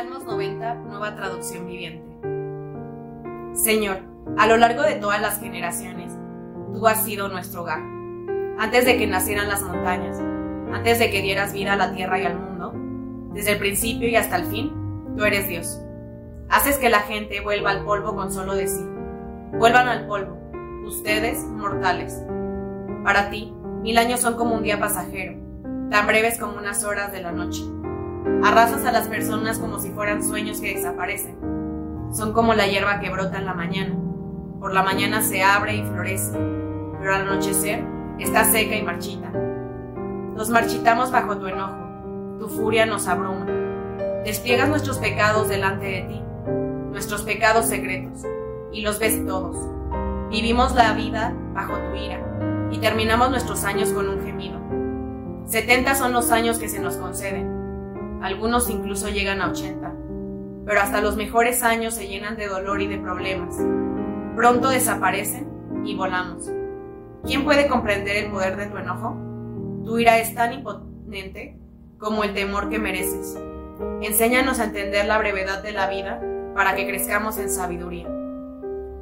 Salmos 90, nueva traducción viviente. Señor, a lo largo de todas las generaciones, tú has sido nuestro hogar. Antes de que nacieran las montañas, antes de que dieras vida a la tierra y al mundo, desde el principio y hasta el fin, tú eres Dios. Haces que la gente vuelva al polvo con solo decir. Vuelvan al polvo, ustedes, mortales. Para ti, 1000 años son como un día pasajero, tan breves como unas horas de la noche. Arrasas a las personas como si fueran sueños que desaparecen. Son como la hierba que brota en la mañana. Por la mañana se abre y florece, pero al anochecer está seca y marchita. Nos marchitamos bajo tu enojo, tu furia nos abruma. Despliegas nuestros pecados delante de ti, nuestros pecados secretos, y los ves todos. Vivimos la vida bajo tu ira, y terminamos nuestros años con un gemido. 70 son los años que se nos conceden. Algunos incluso llegan a 80, pero hasta los mejores años se llenan de dolor y de problemas. Pronto desaparecen y volamos. ¿Quién puede comprender el poder de tu enojo? Tu ira es tan imponente como el temor que mereces. Enséñanos a entender la brevedad de la vida para que crezcamos en sabiduría.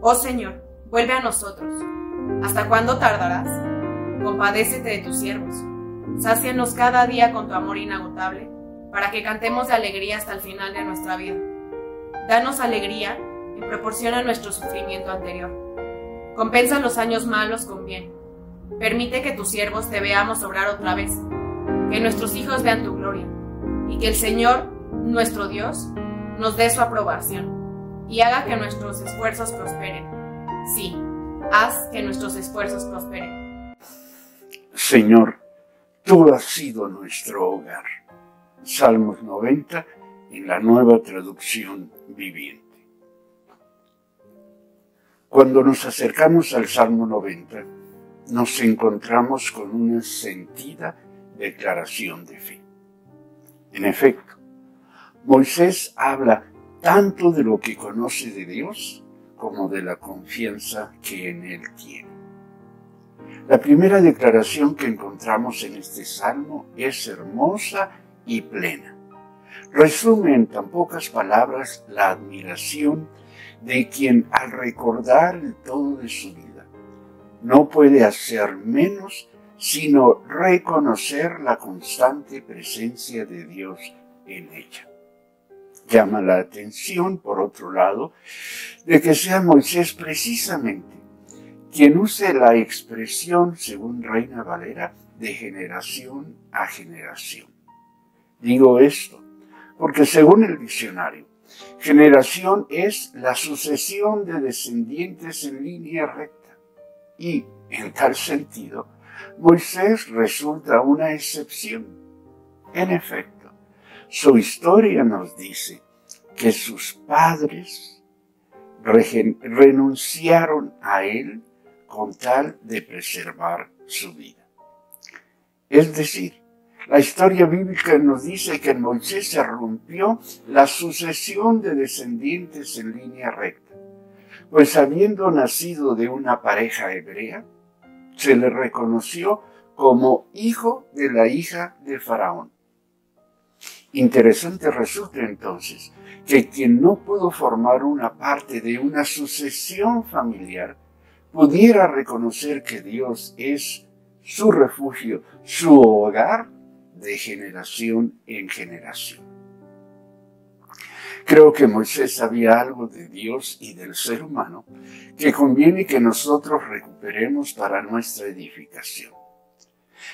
Oh Señor, vuelve a nosotros. ¿Hasta cuándo tardarás? Compadécete de tus siervos. Sácianos cada día con tu amor inagotable, para que cantemos de alegría hasta el final de nuestra vida. Danos alegría en proporción a nuestro sufrimiento anterior. Compensa los años malos con bien. Permite que tus siervos te veamos obrar otra vez, que nuestros hijos vean tu gloria, y que el Señor, nuestro Dios, nos dé su aprobación, y haga que nuestros esfuerzos prosperen. Sí, haz que nuestros esfuerzos prosperen. Señor, tú has sido nuestro hogar. Salmos 90 en la nueva traducción viviente. Cuando nos acercamos al Salmo 90, nos encontramos con una sentida declaración de fe. En efecto, Moisés habla tanto de lo que conoce de Dios como de la confianza que en Él tiene. La primera declaración que encontramos en este salmo es hermosa y plena. Resume en tan pocas palabras la admiración de quien, al recordar el todo de su vida, no puede hacer menos sino reconocer la constante presencia de Dios en ella. Llama la atención, por otro lado, de que sea Moisés precisamente quien use la expresión, según Reina Valera, de generación a generación. Digo esto porque, según el diccionario, generación es la sucesión de descendientes en línea recta. Y, en tal sentido, Moisés resulta una excepción. En efecto, su historia nos dice que sus padres renunciaron a él con tal de preservar su vida. Es decir, la historia bíblica nos dice que en Moisés se rompió la sucesión de descendientes en línea recta, pues habiendo nacido de una pareja hebrea, se le reconoció como hijo de la hija de Faraón. Interesante resulta entonces que quien no pudo formar una parte de una sucesión familiar pudiera reconocer que Dios es su refugio, su hogar de generación en generación. Creo que Moisés sabía algo de Dios y del ser humano que conviene que nosotros recuperemos para nuestra edificación.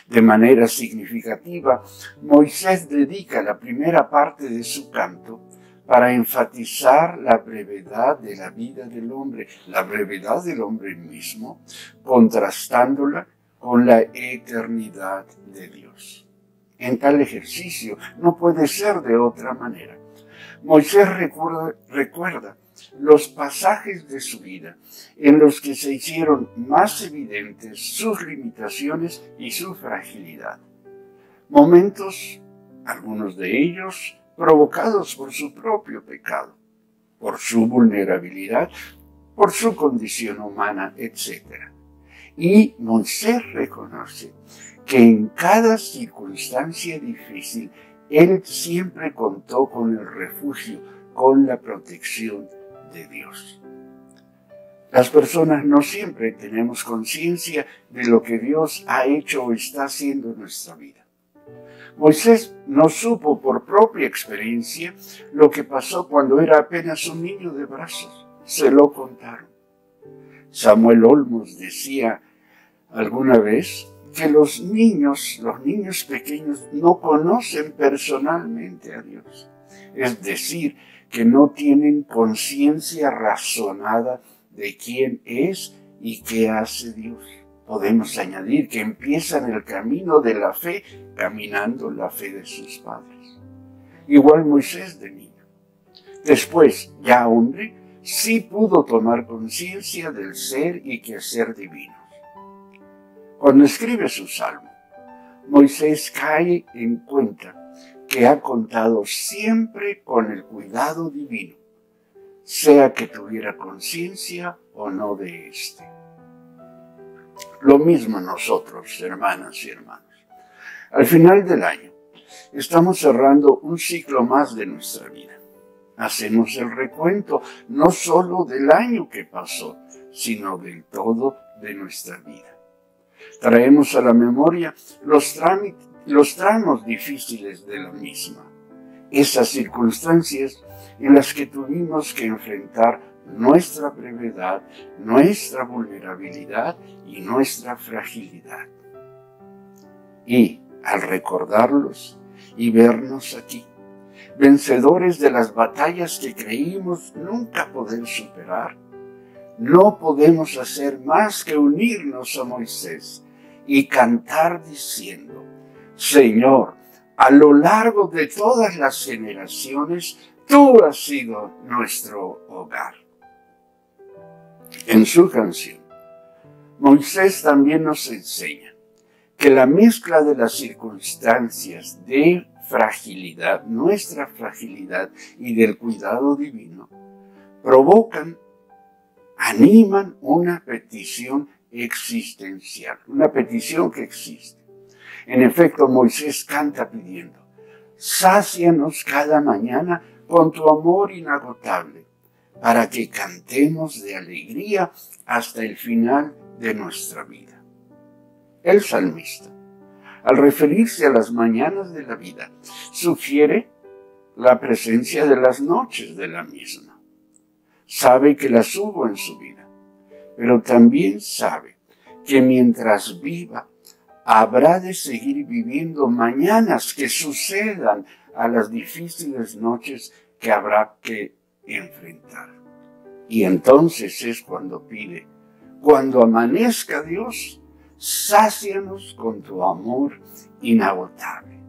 De manera significativa, Moisés dedica la primera parte de su canto para enfatizar la brevedad de la vida del hombre, la brevedad del hombre mismo, contrastándola con la eternidad de Dios. En tal ejercicio no puede ser de otra manera. Moisés recuerda los pasajes de su vida en los que se hicieron más evidentes sus limitaciones y su fragilidad. Momentos, algunos de ellos, provocados por su propio pecado, por su vulnerabilidad, por su condición humana, etc. Y Moisés reconoce que en cada circunstancia difícil Él siempre contó con el refugio, con la protección de Dios. Las personas no siempre tenemos conciencia de lo que Dios ha hecho o está haciendo en nuestra vida. Moisés no supo por propia experiencia lo que pasó cuando era apenas un niño de brazos. Se lo contaron. Samuel Olmos decía alguna vez que los niños pequeños no conocen personalmente a Dios. Es decir, que no tienen conciencia razonada de quién es y qué hace Dios. Podemos añadir que empiezan el camino de la fe caminando la fe de sus padres. Igual Moisés de niño. Después, ya hombre, sí pudo tomar conciencia del ser y quehacer divinos. Cuando escribe su salmo, Moisés cae en cuenta que ha contado siempre con el cuidado divino, sea que tuviera conciencia o no de éste. Lo mismo nosotros, hermanas y hermanos. Al final del año, estamos cerrando un ciclo más de nuestra vida. Hacemos el recuento no solo del año que pasó, sino del todo de nuestra vida. Traemos a la memoria los tramos difíciles de la misma, esas circunstancias en las que tuvimos que enfrentar nuestra brevedad, nuestra vulnerabilidad y nuestra fragilidad. Y al recordarlos y vernos aquí, vencedores de las batallas que creímos nunca poder superar, no podemos hacer más que unirnos a Moisés y cantar diciendo: Señor, a lo largo de todas las generaciones, tú has sido nuestro hogar. En su canción, Moisés también nos enseña que la mezcla de las circunstancias de fragilidad, nuestra fragilidad y del cuidado divino, animan una petición existencial, una petición que existe. En efecto, Moisés canta pidiendo: sácianos cada mañana con tu amor inagotable, para que cantemos de alegría hasta el final de nuestra vida. El salmista, al referirse a las mañanas de la vida, sugiere la presencia de las noches de la misma. Sabe que las hubo en su vida, pero también sabe que mientras viva, habrá de seguir viviendo mañanas que sucedan a las difíciles noches que habrá que enfrentar. Y entonces es cuando pide: cuando amanezca, Dios, sácianos con tu amor inagotable.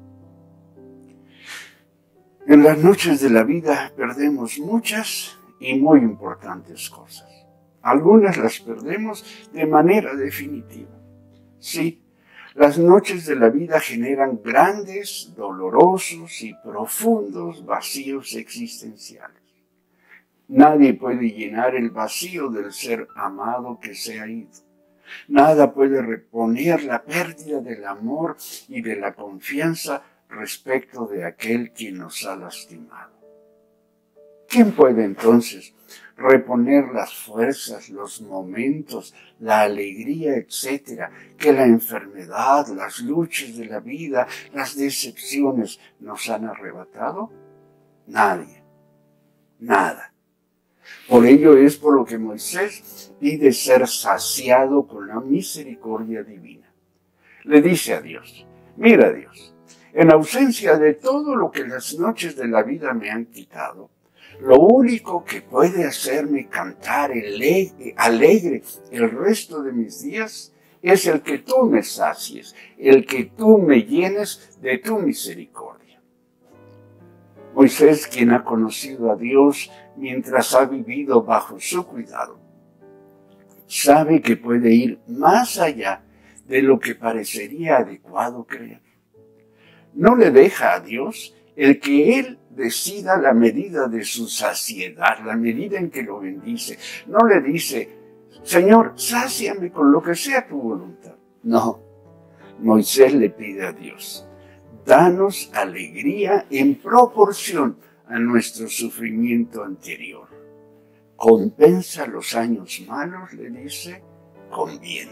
En las noches de la vida perdemos muchas y muy importantes cosas. Algunas las perdemos de manera definitiva. Sí, las noches de la vida generan grandes, dolorosos y profundos vacíos existenciales. Nadie puede llenar el vacío del ser amado que se ha ido. Nada puede reponer la pérdida del amor y de la confianza respecto de aquel quien nos ha lastimado. ¿Quién puede entonces reponer las fuerzas, los momentos, la alegría, etcétera, que la enfermedad, las luchas de la vida, las decepciones nos han arrebatado? Nadie. Nada. Por ello es por lo que Moisés pide ser saciado con la misericordia divina. Le dice a Dios: mira, Dios, en ausencia de todo lo que las noches de la vida me han quitado, lo único que puede hacerme cantar alegre el resto de mis días es el que tú me sacies, el que tú me llenes de tu misericordia. Moisés, quien ha conocido a Dios mientras ha vivido bajo su cuidado, sabe que puede ir más allá de lo que parecería adecuado creer. No le deja a Dios el que Él decida la medida de su saciedad, la medida en que lo bendice. No le dice: Señor, sáciame con lo que sea tu voluntad. No, Moisés le pide a Dios: danos alegría en proporción a nuestro sufrimiento anterior. Compensa los años malos, le dice, con bien.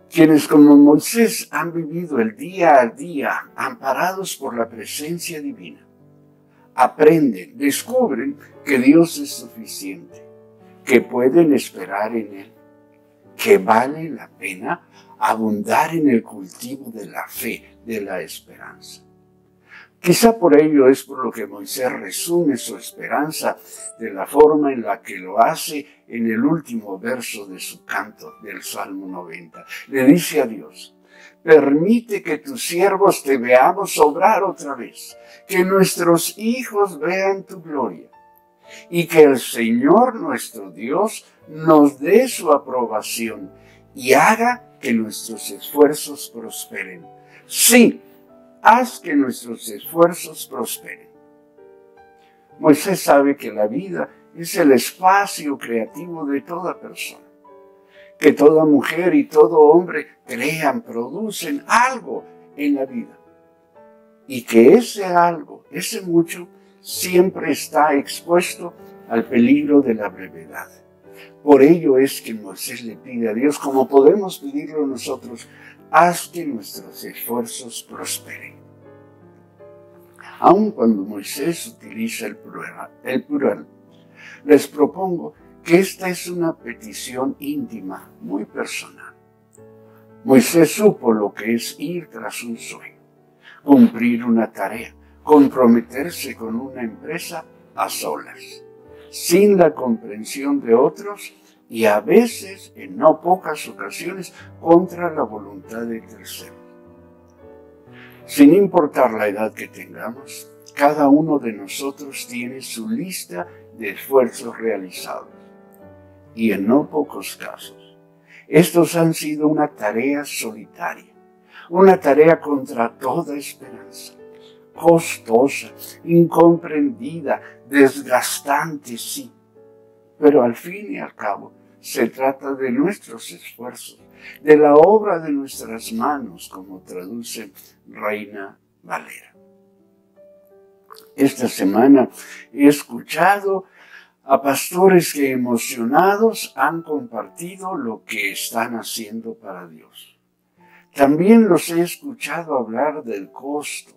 Quienes como Moisés han vivido el día a día, amparados por la presencia divina, aprenden, descubren que Dios es suficiente, que pueden esperar en Él, que vale la pena abundar en el cultivo de la fe, de la esperanza. Quizá por ello es por lo que Moisés resume su esperanza de la forma en la que lo hace en el último verso de su canto del Salmo 90. Le dice a Dios: permite que tus siervos te veamos obrar otra vez, que nuestros hijos vean tu gloria, y que el Señor nuestro Dios nos dé su aprobación y haga que nuestros esfuerzos prosperen. Sí, haz que nuestros esfuerzos prosperen. Moisés sabe que la vida es el espacio creativo de toda persona, que toda mujer y todo hombre crean, producen algo en la vida, y que ese algo, ese mucho, siempre está expuesto al peligro de la brevedad. Por ello es que Moisés le pide a Dios, como podemos pedirlo nosotros: haz que nuestros esfuerzos prosperen. Aun cuando Moisés utiliza el plural, les propongo que esta es una petición íntima, muy personal. Moisés supo lo que es ir tras un sueño, cumplir una tarea, comprometerse con una empresa a solas, sin la comprensión de otros y a veces, en no pocas ocasiones, contra la voluntad de terceros. Sin importar la edad que tengamos, cada uno de nosotros tiene su lista de esfuerzos realizados. Y en no pocos casos, estos han sido una tarea solitaria, una tarea contra toda esperanza, costosa, incomprendida, desgastante, sí, pero al fin y al cabo se trata de nuestros esfuerzos, de la obra de nuestras manos, como traduce Reina Valera. Esta semana he escuchado a pastores que emocionados han compartido lo que están haciendo para Dios. También los he escuchado hablar del costo,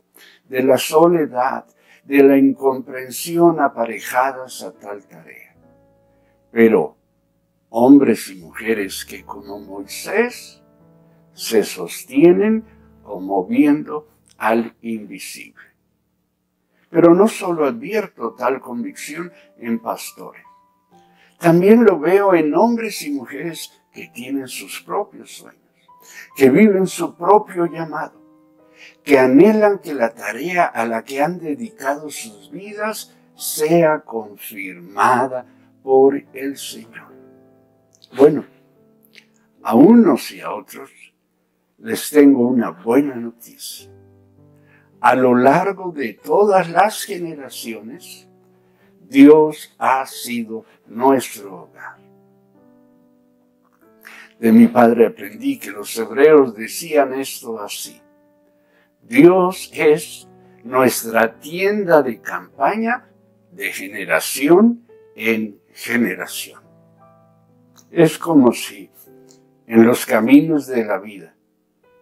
de la soledad, de la incomprensión aparejadas a tal tarea. Pero hombres y mujeres que como Moisés se sostienen como viendo al invisible. Pero no solo advierto tal convicción en pastores, también lo veo en hombres y mujeres que tienen sus propios sueños, que viven su propio llamado, que anhelan que la tarea a la que han dedicado sus vidas sea confirmada por el Señor. Bueno, a unos y a otros les tengo una buena noticia. A lo largo de todas las generaciones, Dios ha sido nuestro hogar. De mi padre aprendí que los hebreos decían esto así: Dios es nuestra tienda de campaña de generación en generación. Es como si en los caminos de la vida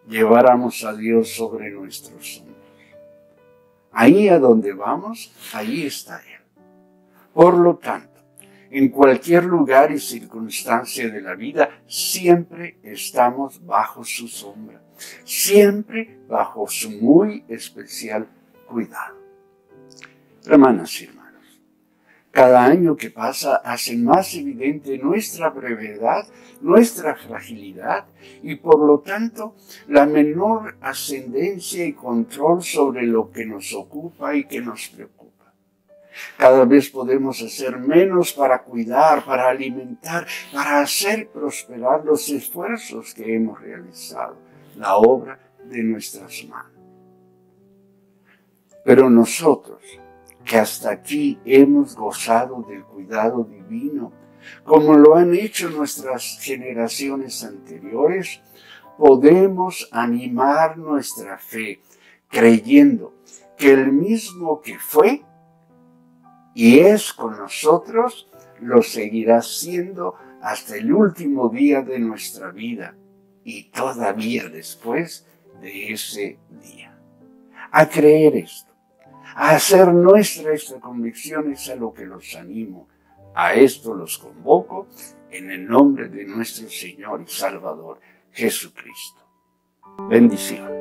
lleváramos a Dios sobre nuestros hombros. Ahí a donde vamos, ahí está Él. Por lo tanto, en cualquier lugar y circunstancia de la vida, siempre estamos bajo su sombra, siempre bajo su muy especial cuidado. Hermanas y hermanos, cada año que pasa hace más evidente nuestra brevedad, nuestra fragilidad y por lo tanto la menor ascendencia y control sobre lo que nos ocupa y que nos preocupa. Cada vez podemos hacer menos para cuidar, para alimentar, para hacer prosperar los esfuerzos que hemos realizado, la obra de nuestras manos. Pero nosotros, que hasta aquí hemos gozado del cuidado divino, como lo han hecho nuestras generaciones anteriores, podemos animar nuestra fe creyendo que el mismo que fue y es con nosotros, lo seguirá siendo hasta el último día de nuestra vida y todavía después de ese día. A creer esto, a hacer nuestra esta convicción es a lo que los animo. A esto los convoco en el nombre de nuestro Señor y Salvador Jesucristo. Bendiciones.